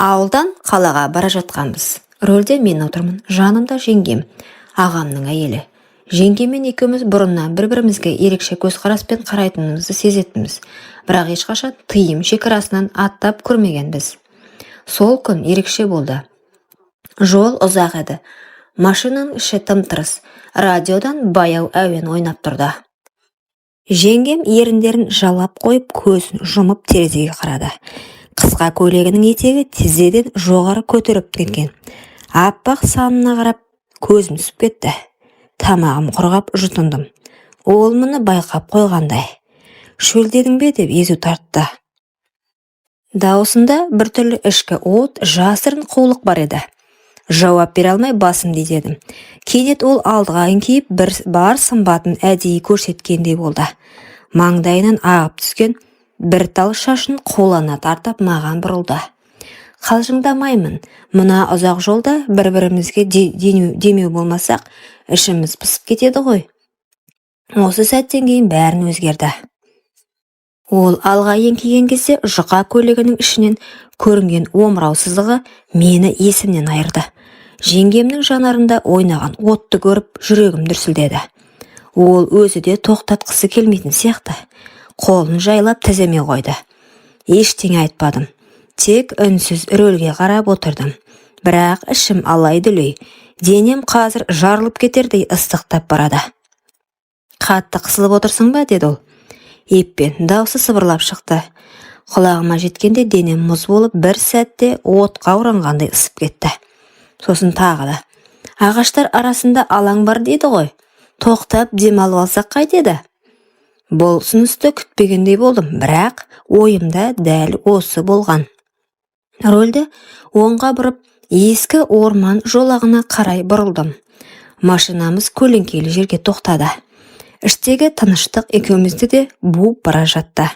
Ауылдан қалаға бара жатқанбыз. Рөлде мен отырмын, жанымда жеңгем, ағамның әйелі. Жеңгемен екеуміз бұрыннан бір-бірімізге ерекше көзқараспен қарайтынымызды сезетінбіз. Бірақ ешқашан тыйым шекарасынан аттап көрмегенбіз. Сол күн ерекше болды. Жол ұзақ еді. Машинаның іші тым-тырыс. Радиодан баяу әуен ойнап тұрды. Жеңгем еріндерін жалап қойып, көзін жұмып терезеге қарады. Қысқа көйлегінің етегі тізеден жоғары көтеріп кеткен. Аппақ санына қарап көзім түсіп кетті. Тамағым құрғап жұтындым. Ол мұны байқап қойғандай. Шөлдедің бе деп езу тартты. Даусында біртүрлі ішкі от, жасырын қулық бар еді. Жауап бере алмай басымды изедім. Кенет ол алдыға еңкейіп бар сымбатын әдейі көрсеткендей болды. Маңдайынан ағып түскен бір тал шашын қолана тартып маған бұрылды. Қалжыңдамаймын. Мына ұзақ жолда бір-бірімізге демеу болмасақ, ішіміз пысып кетеді ғой. Осы сәттен кейін бәрін өзгерді. Ол алға еңкейген кезде жұқа көйлегінің ішінен көрінген омырау сызығы мені есімнен айырды. Жеңгемнің жанарында ойнаған отты көріп жүрегім дүрсілдеді. Ол өзі де тоқтатқысы келмейтін сияқты. Қолын жайлап тіземе қойды. Ештеңе айтпадым. Тек үнсіз рөлге қарап отырдым. Бірақ ішім алай-дүлей. Денем қазір жарылып кетердей ыстықтап барады. Қатты қысылып отырсың ба, деді ол. Еппен даусы сыбырлап шықты. Құлағыма жеткенде денем мұз болып бір сәтте отқа оранғандай ысып кетті. Сосын тағы да. Ағаштар арасында алаң бар дейді ғой. Тоқтап демалып алсақ қайтеді? Бұл ұсынысты күтпегендей болдым, бірақ ойымда дәл осы болған. Рөлді оңға бұрып, ескі орман жолағына қарай бұрылдым. Машинамыз көлеңкелі жерге тоқтады. Іштегі тыныштық екеумізді де буып бара жатты.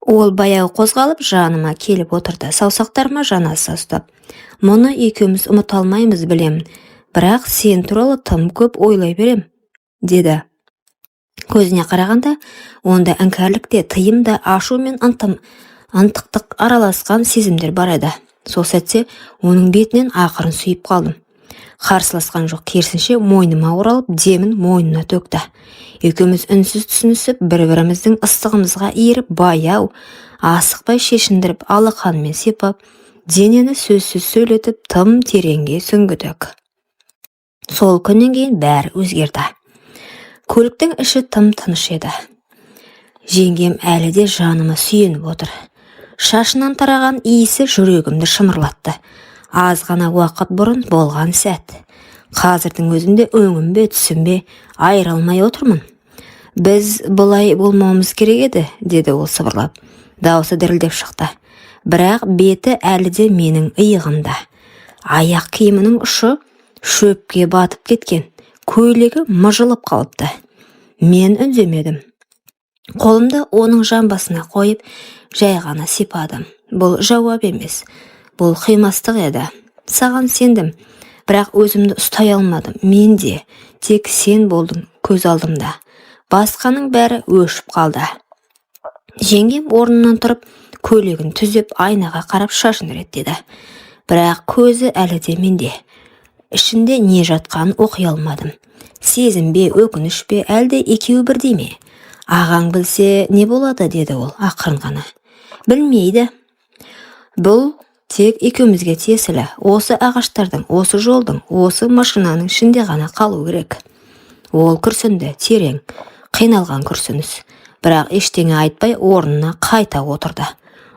Ол баяу қозғалып жаныма келіп отырды, саусақтарыма жанаса ұстап. Мұны екеуміз ұмыта алмаймыз, білемін, бірақ сен туралы тым көп ойлай берем, деді. Көзіне қарағанда, онда іңкәрлікте, тыйымда, ашу мен ынтықтық араласқан сезімдер бар еді. Сол сәтте оның бетінен ақырын сүйіп қалдым. Қарсыласқан жоқ, керісінше мойныма оралып, демін мойнына төкті. Екеуміз үнсіз түсінісіп, бір-біріміздің ыстығымызға иіріп, баяу, асықпай шешіндіріп, алақанымен сипап, денені сөзсіз сөйлетіп, тым тереңге сүңгідік. Сол күннен кейін бәрі өзгерді. Көліктің іші тым тыныш еді. Жеңгем әлі де жаныма сүйеніп отыр. Шашынан тараған иісі жүрегімді шымырлатты. Аз ғана уақыт бұрын болған сәт. Қазірдің өзінде өңім бе, түсім бе, айыра алмай отырмын. Біз бұлай болмауымыз керек еді, деді ол сыбырлап. Даусы дірілдеп шықты. Бірақ беті әлі де менің иығымда. Аяқ киімінің ұшы шөпке батып кеткен. Көйлегі мыжылып қалыпты. Мен үндемедім. Қолымды оның жамбасына қойып, жай ғана сипадым. Бұл жауап емес. Бұл қимастық еді. Саған сендім, бірақ өзімді ұстай алмадым. Мен де, тек сен болдың көз алдымда. Басқаның бәрі өшіп қалды. Жеңгем орнынан тұрып, көйлегін түзеп, айнаға қарап шашын реттеді. Бірақ көзі әлі де менде. Ішінде не жатқанын оқи алмадым. Сезім бе, өкініш пе, әлде екеуі бірдей ме? Ағаң білсе не болады, деді ол ақырын ғана. Білмейді. Бұл тек екеумізге тиесілі. Осы ағаштардың, осы жолдың, осы машинаның ішінде ғана қалу керек. Ол күрсінді, терең, қиналған күрсініс. Бірақ ештеңе айтпай орнына қайта отырды.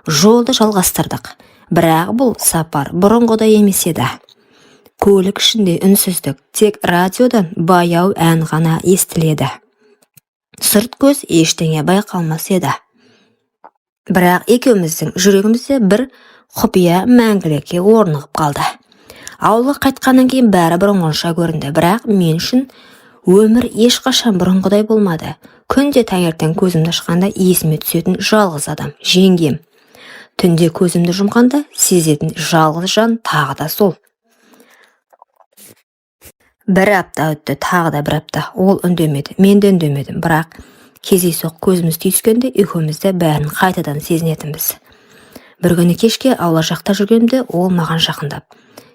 Жолды жалғастырдық. Бірақ бұл сапар бұрынғыдай емес еді. Көлік ішінде үнсіздік, тек радиодан баяу ән ғана естіледі. Сырт көз ештеңе байқалмас еді. Бірақ екеуміздің жүрегімізде бір құпия мәңгілікке орнығып қалды. Ауылға қайтқаннан кейін бәрі бұрынғыша көрінді, бірақ мен үшін өмір ешқашан бұрынғыдай болмады. Күнде таңертең көзімді ашқанда есіме түсетін жалғыз адам, жеңгем. Түнде көзімді жұмғанда сезетін жалғыз жан тағы да сол. Бір апта өтті, тағы да бір апта. Ол үндемеді, мен де үндемедім, бірақ кездейсоқ көзіміз түйіскенде екеумізде бәрін қайтадан сезінетінбіз. Бір күні кешке аула жақта жүргенде ол маған жақындап: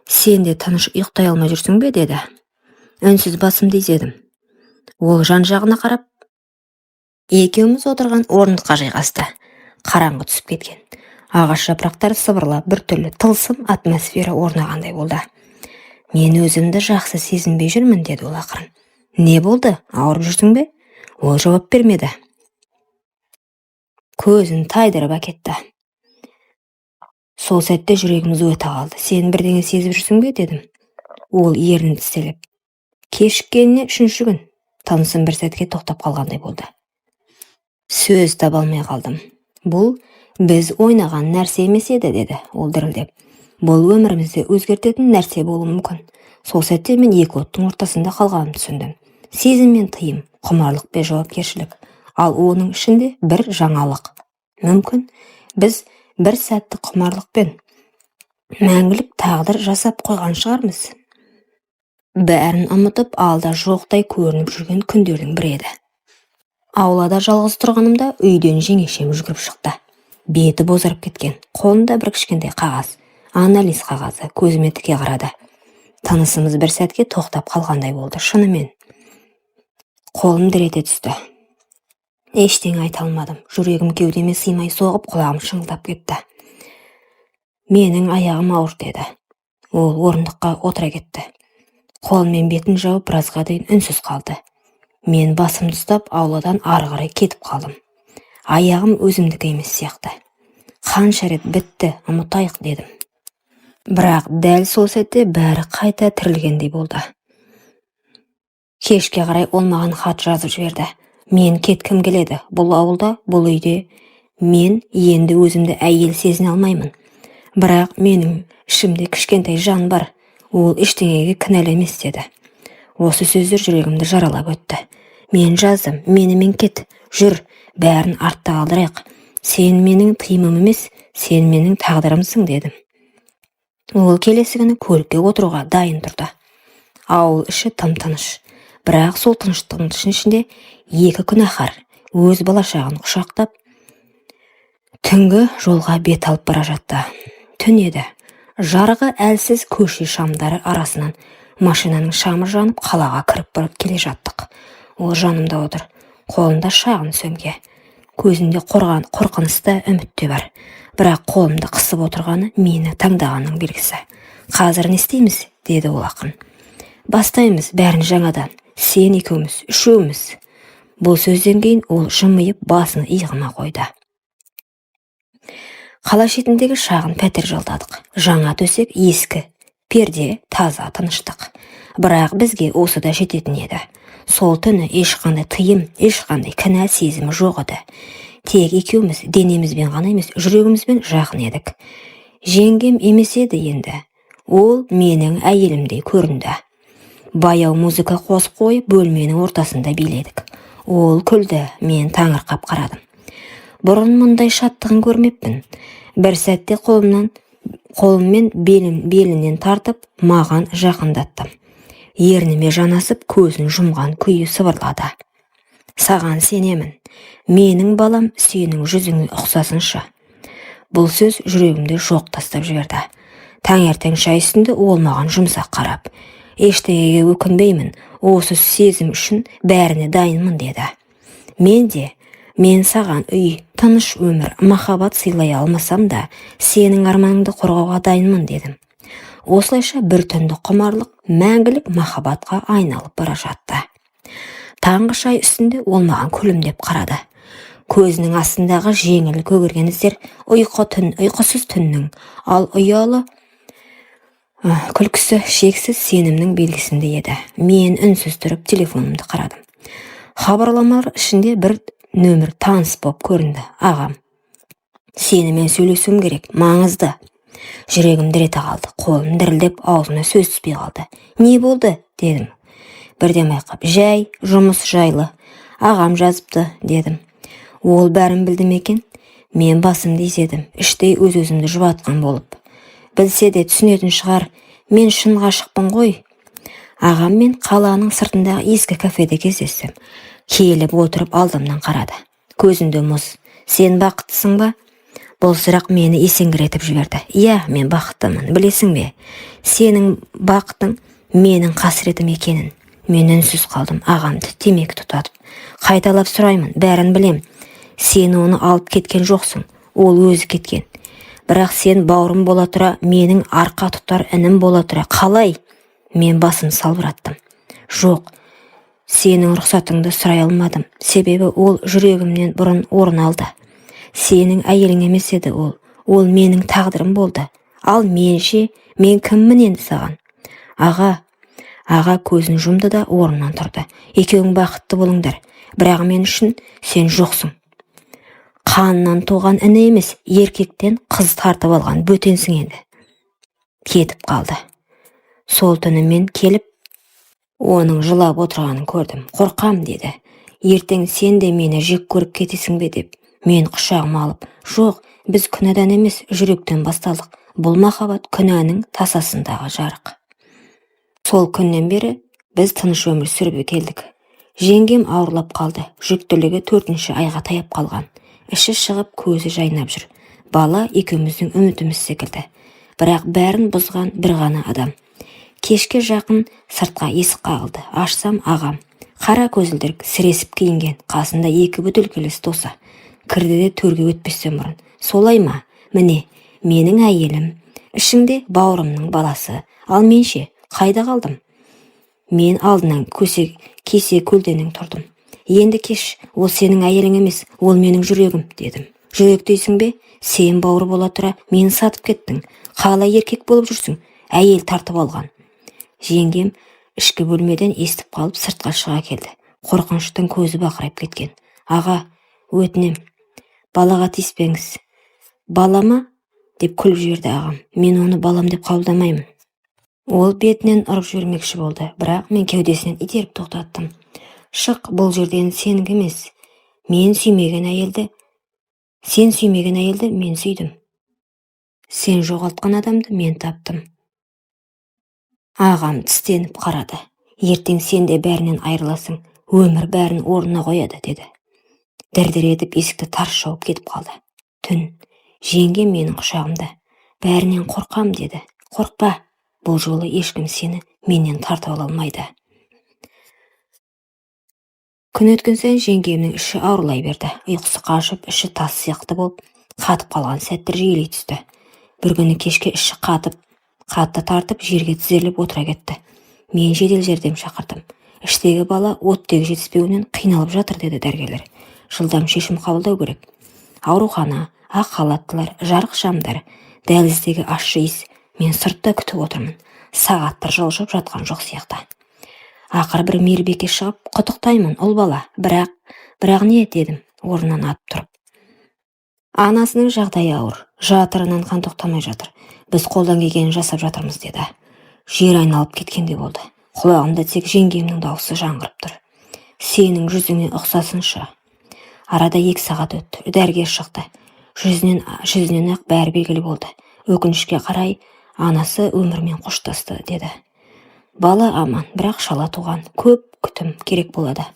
"Сен де тыныш ұйықтай алмай жүрсің бе?" деді. Үнсіз басымды изедім. Ол жан-жағына қарап, екеуміз отырған орындыққа жайғасты. Қараңғы түсіп кеткен. Ағаш жапырақтары сыбырлап, біртүрлі тылсым атмосфера орнағандай болды. "Мен өзімді жақсы сезінбей жүрмін", деді ол ақырын. "Не болды? Ауырып жүрсің бе?" Ол жауап бермеді. Көзін тайдырып әкетті. Сол сәтте жүрегіміз өте қалды. "Сен бірдеңе сезіп жүрсің бе?" дедім. Ол ернін тістелеп: "Кешіккеніне 3-ші күн." Тынысым бір сәтке тоқтап қалғандай болды. Сөз таба алмай қалдым. "Бұл біз ойнаған нәрсе емес еді", деді ол дірілдеп. "Бұл өмірімізді өзгертетін нәрсе болуы мүмкін." Сол сәтте мен екі оттың ортасында қалғанымды түсіндім. Сезім мен тыйым, құмарлық пен жауапкершілік, ал оның ішінде бір жаңалық. Мүмкін біз бір сәтті құмарлықпен мәңгілік тағдыр жасап қойған шығармыз. Бәрін ұмытып, алда жоқтай көрініп жүрген күндердің бірі еді. Аулада жалғыз тұрғанымда үйден жеңешем жүгіріп шықты. Беті бозарып кеткен, қолында бір кішкентай қағаз, анализ қағазы, көзіме тіке қарады. Тынысымыз бір сәтке тоқтап қалғандай болды, шынымен. Қолым дір ете түсті. Ештеңе айта алмадым. Жүрегім кеудеме сыймай соғып, құлағым шыңылдап кетті. "Менің аяғым ауыр", деді. Ол орындыққа отыра кетті. Қолымен бетін жауып, біразға дейін үнсіз қалды. Мен басымды ұстап, ауладан ары қарай кетіп қалдым. Аяғым өзімдікі емес сияқты. "Қанша рет бітті, ұмытайық", дедім. Бірақ дәл сол сәтте бәрі қайта тірілгендей болды. Кешке қарай ол маған хат жазып жіберді. "Мен кеткім келеді. Бұл ауылда, бұл үйде мен енді өзімді әйел сезіне алмаймын. Бірақ менің ішімде кішкентай жан бар. Ол ештеңеге кінәлі емес", деді. Осы сөздер жүрегімді жаралап өтті. Мен жаздым: "Менімен кет, жүр, бәрін артта қалдырайық. Сен менің тыйымым емес, сен менің тағдырымсың", дедім. Ол келесі күні көлікке отыруға дайын тұрды. Ауыл іші тым-тыныш. Бірақ сол тыныштықтың ішінде екі күнәһар өз балашағын құшақтап түнгі жолға бет алып бара жатты. Түн еді. Жарығы әлсіз көше шамдары арасынан машинаның шамы жанып, қалаға кіріп келе жаттық. Ол жанымда отыр, қолында шағын сөмке. Көзінде қорқынысты үміт те бар. Бірақ қолымды қысып отырғаны мені таңдағанның белгісі. "Қазір не істейміз?" деді ол ақын. "Бастаймыз бәрін жаңадан. Сен екеуміз, үшеуміз." Бұл сөзден кейін ол жымиып басын иығыма қойды. Қала шетіндегі шағын пәтер жалдадық. Жаңа төсек, ескі перде, таза тыныштық. Бірақ бізге осы да жететін еді. Сол түні ешқандай тыйым, ешқандай кінә сезімі жоқ еді. Тек екеуміз денемізбен ғана емес, жүрегімізбен жақын едік. Жеңгем емес еді енді. Ол менің әйелімдей көрінді. Баяу музыка қосып қойып, бөлменің ортасында биледік. Ол күлді, мен таңырқап қарадым. Бұрын мұндай шаттығын көрмеппін. Бір сәтте қолыммен белінен тартып, маған жақындаттым. Ерніме жанасып, көзін жұмған күйі сыбырлады: "Саған сенемін. Менің балам сенің жүзіңе ұқсасыншы." Бұл сөз жүрегімде жоқ тастап жіберді. Таңертең шай үстінде ол маған жұмсақ қарап: "Ештеңеге өкінбеймін, осы сезім үшін бәріне дайынмын", деді. Мен саған үй, тыныш өмір, махаббат сыйлай алмасам да, сенің арманыңды қорғауға дайынмын, дедім. Осылайша бір түнді құмарлық мәңгілік махаббатқа айналып бара жатты. Таңғы шай үстінде ол маған күлімдеп қарады. Көзінің астындағы жеңіл көгерген іздер ұйқысыз түннің, ал ұялы күлкісі шексіз сенімнің белгісінде еді. Мен үнсіз тұрып телефонымды қарадым. Хабарламалар ішінде бір нөмір таныс боп көрінді. "Ағам, сенімен сөйлесуім керек, маңызды." Жүрегім дір ете қалды, қолым дірілдеп, аузыма сөз түспей қалды. "Не болды?" дедім. Бірден байқап: "Жай, жұмыс жайлы. Ағам жазыпты", дедім. Ол бәрін білді ме екен? Мен басымды изедім, іштей өз-өзімді жұбатқан болып. Білсе де түсінетін шығар, мен шын ғашықпын ғой. Ағаммен қаланың сыртындағы ескі кафеде кездестім. Келіп отырып алдымнан қарады. Көзінде мұз. "Сен бақыттысың ба?" Бұл сұрақ мені есеңгіретіп жіберді. Иә, мен бақыттымын, білесің бе? Сенің бақытың менің қасіретім екенін. Мен үнсіз қалдым, ағамды темекі тұтатып. Қайталап сұраймын, бәрін білем. Сен оны алып кеткен жоқсың, ол өзі кеткен. Бірақ сен бауырым бола тұра, менің арқа тұтар інім бола тұра, қалай? Мен басын салбыраттым. Жоқ, сенің рұқсатыңды сұрай алмадым, себебі ол жүрегімнен бұрын орын алды. Сенің әйелің емес еді ол менің тағдырым болды. Ал менше, мен кіммін енді саған? Аға көзін жұмды да орнынан тұрды. Екеуің бақытты болыңдар, бірақ мен үшін сен жоқсың. Қанынан туған іні емес, еркектен қыз тартып алған бөтенсің енді. Кетіп қалды. Сол түні мен келіп, оның жылап отырғанын көрдім. Қорқам деді. Ертең сен де мені жек көріп кетесің бе деп. Мен құшағыма алып, жоқ, біз күнәдан емес, жүректен басталдық. Бұл махаббат күнәнің тасасындағы жарық. Сол күннен бері біз тыныш өмір сүріп келдік. Жеңгем ауырлап қалды. Жүктілігі 4-ші айға таяп қалған. Іші шығып, көзі жайнап жүр. Бала екеуміздің үмітіміз секілді. Бірақ бәрін бұзған бір ғана адам. Кешке жақын сыртқа есік қағылды. Ашсам ағам. Қара көзілдірік, сіресіп киінген, қасында 2 бөтелкелес досы. Кірді де төрге өтпестен бұрын. Солай ма? Міне, менің әйелім. Ішіңде бауырымның баласы. Ал менше, қайда қалдым? Мен алдынан кесе көлденең тұрдым. Енді кеш, ол сенің әйелің емес, ол менің жүрегім, дедім. Жүрек дейсің бе? Сен бауыр бола тұра, мені сатып кеттің. Қалай еркек болып жүрсің? Әйел тартып алған. Жеңгем ішкі бөлмеден естіп қалып сыртқа шыға келді. Қорқыныштың көзі бақырайып кеткен. Аға, өтінем, балаға тиіспеңіз. Балама? Деп күліп жіберді ағам. Мен оны балам деп қабылдамаймын. Ол бетінен ұрып жібермекші болды, бірақ мен кеудесінен итеріп тоқтаттым. Шық, бұл жерден сенің емес. Сен сүймеген әйелді мен сүйдім. Сен жоғалтқан адамды мен таптым. Ағам тістеніп қарады. Ертең сен де бәрінен айырыласың, өмір бәрін орнына қояды, деді. Дір-дір етіп есікті тарс жауып кетіп қалды. Түн, жеңгем менің құшағымда. Бәрінен қорқам, деді. Қорқпа, бұл жолы ешкім сені менен тартып ала алмайды. Күн өткен сайын жеңгемнің іші ауырлай берді. Ұйқысы қашып, іші тас сияқты болып, қатып қалған сәттер жиілей түсті. Бір күні кешке іші қатты тартып, жерге тізерлеп отыра кетті. Мен жедел жәрдем шақырдым. Іштегі бала оттегі жетіспеуінен қиналып жатыр, деді дәрігерлер. Жылдам шешім қабылдау керек. Аурухана, ақ халаттылар, жарық шамдар, дәліздегі ащы иіс. Мен сыртта күтіп отырмын. Сағаттар жылжып жатқан жоқ сияқты. Ақыр бір мейірбике шығып, құттықтаймын, ұл бала. Бірақ не, дедім, орнынан атып тұрып. Анасының жағдайы ауыр, жатырынан қан тоқтамай жатыр. Біз қолдан келгенін жасап жатырмыз, деді. Жер айналып кеткенде болды. Құлағымда тек жеңгемнің дауысы жаңғырып тұр. Сенің жүзіңе ұқсасыншы. Арада 2 сағат өтті. Дәрігер шықты. Жүзінен ақ бәрі белгілі болды. Өкінішке қарай, анасы өмірмен қоштасты, деді. Бала аман, бірақ шала туған. Көп күтім керек болады.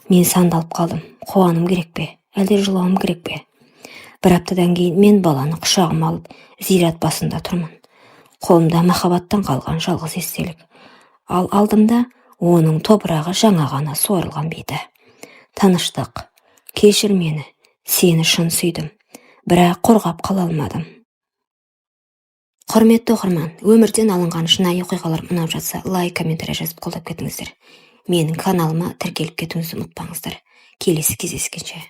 Мен сандалып қалдым. Қуаным керек пе? Әлде жылауым керек пе? Бір аптадан кейін мен баланы құшағыма алып, зират басында тұрмын. Қолымда махаббаттан қалған жалғыз естелік. Ал алдымда оның топырағы жаңа ғана суарылған беті. Тыныштық, кешір мені, сені шын сүйдім, бірақ қорғап қала алмадым. Құрметті оқырман, өмірден алынған шынайы оқиғалар ұнап жатса, лайк, комментарий жазып қолдап кетіңіздер. Менің каналыма тіркеліп кетуіңізді ұмытпаңыздар. Келесі кездескенше.